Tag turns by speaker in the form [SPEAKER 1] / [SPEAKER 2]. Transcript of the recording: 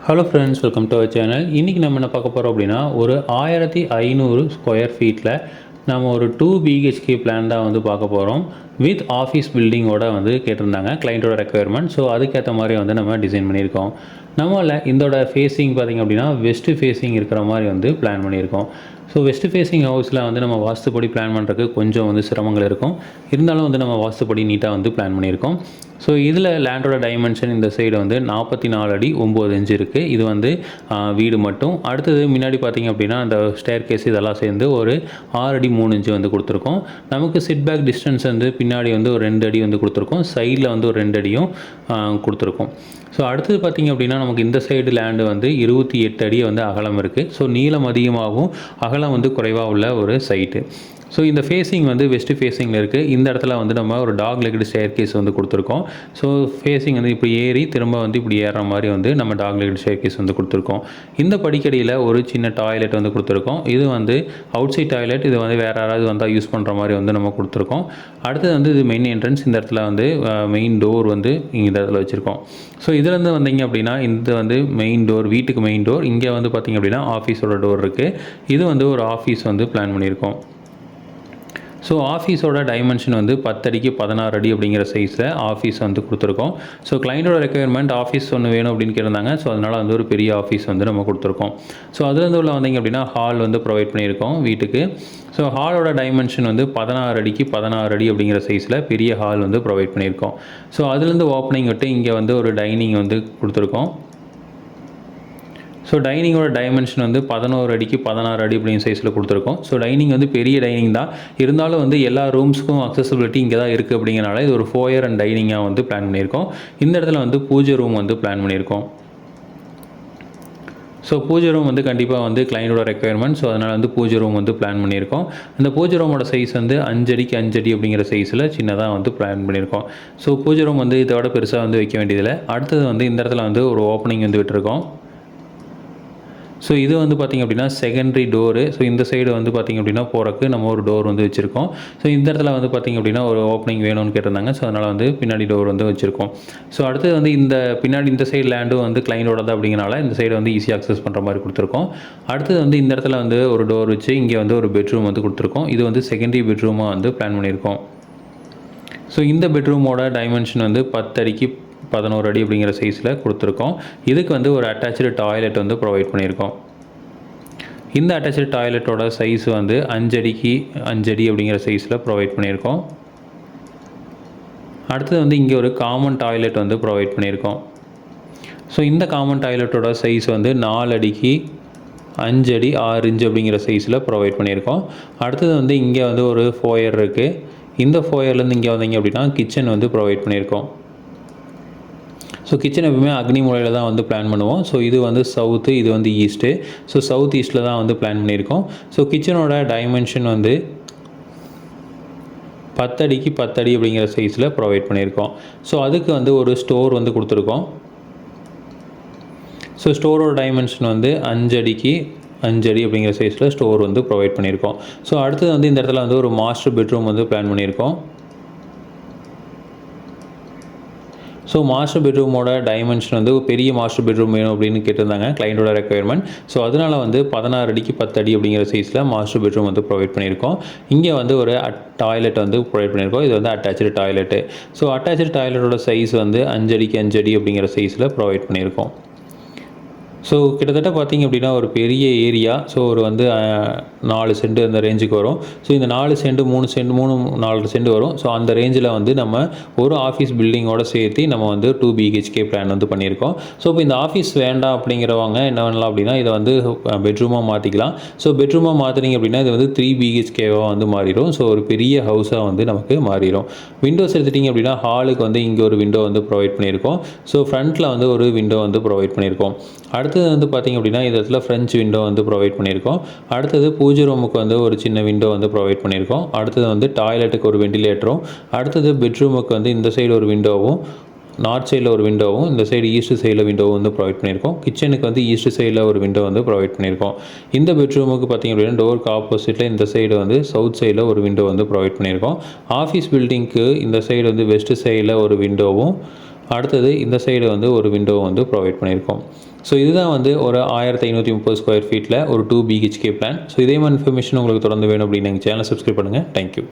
[SPEAKER 1] Hello friends, welcome to our channel. இன்றைக்கி நம்ம என்ன பார்க்க போகிறோம் அப்படின்னா, ஒரு 1500 ஸ்கொயர் ஃபீட்டில் நம்ம ஒரு 2 பிஹெச்கே பிளான் தான் வந்து பார்க்க போகிறோம். வித் ஆஃபீஸ் பில்டிங்கோட வந்து கேட்டிருந்தாங்க கிளைண்ட்டோட ரெக்குயர்மெண்ட். ஸோ அதுக்கேற்ற மாதிரி வந்து நம்ம டிசைன் பண்ணியிருக்கோம். நம்மள இதோட ஃபேஸிங் பார்த்திங்க அப்படின்னா வெஸ்ட் ஃபேஸிங் இருக்கிற மாதிரி வந்து பிளான் பண்ணியிருக்கோம். ஸோ வெஸ்ட் ஃபேஸிங் ஹவுஸில் வந்து நம்ம வாஸ்துப்படி பிளான் பண்ணுறதுக்கு கொஞ்சம் வந்து சிரமங்கள் இருக்கும். இருந்தாலும் வந்து நம்ம வாஸ்துப்படி நீட்டாக வந்து பிளான் பண்ணியிருக்கோம். ஸோ இதில் லேண்டோட டைமென்ஷன் இந்த சைடு வந்து 44 அடி 9 இன்ச் இருக்குது. இது வந்து வீடு மட்டும். அடுத்தது முன்னாடி பார்த்திங்க அப்படின்னா அந்த ஸ்டேர் கேஸ் இதெல்லாம் சேர்ந்து ஒரு 6 அடி 3 இன்ச்சு வந்து கொடுத்துருக்கோம். நமக்கு சிட் பேக் டிஸ்டன்ஸ் வந்து பின்னாடி வந்து ஒரு 2 அடி வந்து கொடுத்துருக்கோம். சைடில் வந்து ஒரு 2 அடியும் கொடுத்துருக்கோம். ஸோ அடுத்தது பார்த்திங்க அப்படின்னா நமக்கு இந்த சைடு லேண்டு வந்து 28 அடி வந்து அகலம் இருக்குது. ஸோ நீளம் அதிகமாகவும் அகலம் வந்து குறைவாக உள்ள ஒரு சைட்டு. ஸோ இந்த ஃபேஸிங் வந்து வெஸ்ட் ஃபேஸிங்கில் இருக்குது. இந்த இடத்துல வந்து நம்ம ஒரு டாக் லெக்டு ஸ்டேர் கேஸ் வந்து கொடுத்துருக்கோம். ஸோ ஃபேஸிங் வந்து இப்படி ஏறி திரும்ப வந்து இப்படி ஏறுற மாதிரி வந்து நம்ம டாக் லெக்டு ஸ்டேர் கேஸ் வந்து கொடுத்துருக்கோம். இந்த படிக்கடியில் ஒரு சின்ன டாய்லெட் வந்து கொடுத்துருக்கோம். இது வந்து அவுட் சைட் டாய்லெட். இது வந்து வேறு யாராவது வந்தால் யூஸ் பண்ணுற மாதிரி வந்து நம்ம கொடுத்துருக்கோம். அடுத்தது வந்து இது மெயின் என்ட்ரன்ஸ். இந்த இடத்துல வந்து மெயின் டோர் வந்து இந்த இடத்துல வச்சுருக்கோம். ஸோ இதுலேருந்து வந்தீங்க அப்படின்னா இந்த வந்து மெயின் டோர், வீட்டுக்கு மெயின் டோர். இங்கே வந்து பார்த்திங்க அப்படின்னா ஆஃபீஸோட டோர் இருக்குது. இது வந்து ஒரு ஆஃபீஸ் வந்து பிளான் பண்ணியிருக்கோம். ஸோ ஆஃபீஸோட டைமென்ஷன் வந்து 10 அடிக்கு 16 அடி அப்படிங்கிற சைஸில் ஆஃபீஸ் வந்து கொடுத்துருக்கோம். ஸோ கிளைண்டோட ரெக்குயர்மெண்ட் ஆஃபீஸ் ஒன்று வேணும் அப்படின்னு கேட்டிருந்தாங்க. ஸோ அதனால் வந்து ஒரு பெரிய ஆஃபீஸ் வந்து நம்ம கொடுத்துருக்கோம். ஸோ அதுலேருந்து உள்ள வந்தீங்க அப்படின்னா ஹால் வந்து ப்ரொவைட் பண்ணியிருக்கோம் வீட்டுக்கு. ஸோ ஹாலோட டைமென்ஷன் வந்து 16 அடிக்கு 16 அடி அப்படிங்கிற சைஸில் பெரிய ஹால் வந்து ப்ரொவைட் பண்ணியிருக்கோம். ஸோ அதுலேருந்து ஓப்பனிங் விட்டு இங்கே வந்து ஒரு டைனிங் வந்து கொடுத்துருக்கோம். ஸோ டைனிங்கோட டைமென்ஷன் வந்து 11 அடிக்கு 16 அடி அப்படிங்கிற சைஸில் கொடுத்துருக்கோம். ஸோ டைனிங் வந்து பெரிய டைனிங் தான். இருந்தாலும் வந்து எல்லா ரூம்ஸுக்கும் அக்சசபிலிட்டி இங்கே தான் இருக்குது அப்படிங்கிறனால இது ஒரு ஃபோயர் அண்ட் டைனிங்காக வந்து பிளான் பண்ணியிருக்கோம். இந்த இடத்துல வந்து பூஜை ரூம் வந்து பிளான் பண்ணியிருக்கோம். ஸோ பூஜை ரூம் வந்து கண்டிப்பாக வந்து கிளைண்டோட ரெக்குயர்மெண்ட். ஸோ அதனால் வந்து பூஜை ரூம் வந்து பிளான் பண்ணியிருக்கோம். அந்த பூஜை ரூமோட சைஸ் வந்து 5 அடிக்கு 5 அடி அப்படிங்கிற சைஸில் சின்னதாக வந்து பிளான் பண்ணியிருக்கோம். ஸோ பூஜை ரூம் வந்து இதோட பெருசாக வந்து வைக்க வேண்டியதில்லை. அடுத்தது வந்து இந்த இடத்துல வந்து ஒரு ஓப்பனிங் வந்து விட்டுருக்கோம். ஸோ இது வந்து பார்த்திங்க அப்படின்னா செகண்டரி டோரு. ஸோ இந்த சைடு வந்து பார்த்திங்க அப்படின்னா போகிறக்கு நம்ம ஒரு டோர் வந்து வச்சுருக்கோம். ஸோ இந்த இடத்துல வந்து பார்த்திங்க அப்படின்னா ஒரு ஓப்பனிங் வேணும்னு கேட்டிருந்தாங்க. ஸோ அதனால் வந்து பின்னாடி டோர் வந்து வச்சுருக்கோம். ஸோ அடுத்தது வந்து இந்த பின்னாடி இந்த சைடு லேண்டும் வந்து கிளைண்டோடது அப்படிங்கிறனால இந்த சைடு வந்து ஈஸியாக அக்சஸ் பண்ணுற மாதிரி கொடுத்துருக்கோம். அடுத்தது வந்து இந்த இடத்துல வந்து ஒரு டோர் வச்சு இங்கே வந்து ஒரு பெட்ரூம் வந்து கொடுத்துருக்கோம். இது வந்து செகண்டரி பெட்ரூமாக வந்து பிளான் பண்ணியிருக்கோம். ஸோ இந்த பெட்ரூமோட டைமென்ஷன் வந்து 10 அடிக்கு 11 அடி அப்படிங்கிற சைஸில் கொடுத்துருக்கோம். இதுக்கு வந்து ஒரு அட்டாச்சு டாய்லெட் வந்து ப்ரொவைட் பண்ணியிருக்கோம். இந்த அட்டாச்சு டாய்லெட்டோட சைஸ் வந்து 5 அடிக்கு 5 அடி அப்படிங்கிற சைஸில் ப்ரொவைட் பண்ணியிருக்கோம். அடுத்தது வந்து இங்கே ஒரு காமன் டாய்லெட் வந்து ப்ரொவைட் பண்ணியிருக்கோம். ஸோ இந்த காமன் டாய்லெட்டோட சைஸ் வந்து 4 அடிக்கு 5 அடி 6 இன்ச் அப்படிங்கிற சைஸில் ப்ரொவைட் பண்ணியிருக்கோம். அடுத்தது வந்து இங்கே வந்து ஒரு ஃபோயர் இருக்குது. இந்த ஃபோயர்லேருந்து இங்கே வந்தீங்க அப்படின்னா கிச்சன் வந்து ப்ரொவைட் பண்ணியிருக்கோம். ஸோ கிச்சன் எப்பவுமே அக்னி மூலையில் தான் வந்து பிளான் பண்ணுவோம். ஸோ இது வந்து சவுத்து, இது வந்து ஈஸ்ட்டு. ஸோ சவுத் ஈஸ்ட்டில் தான் வந்து பிளான் பண்ணியிருக்கோம். ஸோ கிச்சனோட டைமென்ஷன் வந்து 10 அடிக்கு 10 அடி அப்படிங்கிற சைஸில் ப்ரொவைட் பண்ணியிருக்கோம். ஸோ அதுக்கு வந்து ஒரு ஸ்டோர் வந்து கொடுத்துருக்கோம். ஸோ ஸ்டோரோட டைமென்ஷன் வந்து 5 அடிக்கு 5 அடி அப்படிங்கிற சைஸில் ஸ்டோர் வந்து ப்ரொவைட் பண்ணியிருக்கோம். ஸோ அடுத்தது வந்து இந்த இடத்துல வந்து ஒரு மாஸ்டர் பெட்ரூம் வந்து பிளான் பண்ணியிருக்கோம். ஸோ மாஸ்டர் பெட்ரூமோட டைமென்ஷன் வந்து பெரிய மாஸ்டர் பெட்ரூம் வேணும் அப்படின்னு கேட்டிருந்தாங்க கிளைண்டோட ரெக்குயர்மெண்ட். ஸோ அதனால் வந்து 16 அடிக்கு 10 அடி அப்படிங்கிற சைஸில் மாஸ்டர் பெட்ரூம் வந்து ப்ரொவைட் பண்ணியிருக்கோம். இங்கே வந்து ஒரு டாய்லெட் வந்து ப்ரொவைட் பண்ணியிருக்கோம். இது வந்து அட்டாச்சு டாய்லெட்டு. ஸோ அட்டாச்சு டாய்லெட்டோட சைஸ் வந்து 5 அடிக்கு 5 அடி அப்படிங்கிற சைஸில் ப்ரொவைட் பண்ணியிருக்கோம். ஸோ கிட்டத்தட்ட பார்த்திங்க அப்படின்னா ஒரு பெரிய ஏரியா. ஸோ ஒரு வந்து 4 சென்ட் அந்த ரேஞ்சுக்கு வரும். ஸோ இந்த 4 சென்ட் 3 சென்ட் 4 சென்ட் வரும். ஸோ அந்த ரேஞ்சில் வந்து நம்ம ஒரு ஆஃபீஸ் பில்டிங்கோட சேர்த்து நம்ம வந்து 2 பிஹெச்கே பிளான் வந்து பண்ணியிருக்கோம். ஸோ இப்போ இந்த ஆஃபீஸ் வேண்டாம் அப்படிங்கிறவங்க என்ன பண்ணலாம் அப்படின்னா இதை வந்து பெட்ரூமாக மாற்றிக்கலாம். ஸோ பெட்ரூமாக மாற்றினீங்க அப்படின்னா இது வந்து 3 பிஹெச்கேவாக வந்து மாறிடும். ஸோ ஒரு பெரிய ஹவுஸாக வந்து நமக்கு மாறிடும். விண்டோஸ் எடுத்துட்டிங்க அப்படின்னா ஹாலுக்கு வந்து இங்கே ஒரு விண்டோ வந்து ப்ரொவைட் பண்ணியிருக்கோம். ஸோ ஃப்ரண்ட்டில் வந்து ஒரு விண்டோ வந்து ப்ரொவைட் பண்ணியிருக்கோம். அடுத்தது வந்து பார்த்திங்க அப்படின்னா இந்த இடத்துல ஃப்ரெஞ்ச் விண்டோ வந்து ப்ரொவைட் பண்ணியிருக்கோம். அடுத்தது பூஜை ரூமுக்கு வந்து ஒரு சின்ன விண்டோ வந்து ப்ரொவைட் பண்ணியிருக்கோம். அடுத்தது வந்து டாய்லெட்டுக்கு ஒரு வெண்டிலேட்டரும், அடுத்தது பெட்ரூமுக்கு வந்து இந்த சைடு ஒரு விண்டோவும், நார்த் சைடில் ஒரு விண்டோவும், இந்த சைடு ஈஸ்ட் சைடில் விண்டோவும் வந்து ப்ரொவைட் பண்ணியிருக்கோம். கிச்சனுக்கு வந்து ஈஸ்ட் சைடில் ஒரு விண்டோ வந்து ப்ரொவைட் பண்ணியிருக்கோம். இந்த பெட்ரூமுக்கு பார்த்திங்க அப்படின்னா டோருக்கு ஆப்போசிட்டில் இந்த சைடு வந்து சவுத் சைடில் ஒரு விண்டோ வந்து ப்ரொவைட் பண்ணியிருக்கோம். ஆஃபீஸ் பில்டிங்க்கு இந்த சைடு வந்து வெஸ்ட் சைடில் ஒரு விண்டோவும், அடுத்தது இந்த சைடு வந்து ஒரு விண்டோ வந்து ப்ரொவைட் பண்ணியிருக்கோம். ஸோ இதுதான் வந்து ஒரு 1530 ஸ்கொயர் ஃபீட்டில் ஒரு 2 BHK பிளான். ஸோ இதே மாதிரி இன்ஃபர்மேஷன் உங்களுக்கு தொடர்ந்து வேணும் அப்படின்னு எங்கள் சேனலை சப்ஸ்கிரைப் பண்ணுங்கள். தேங்க்யூ.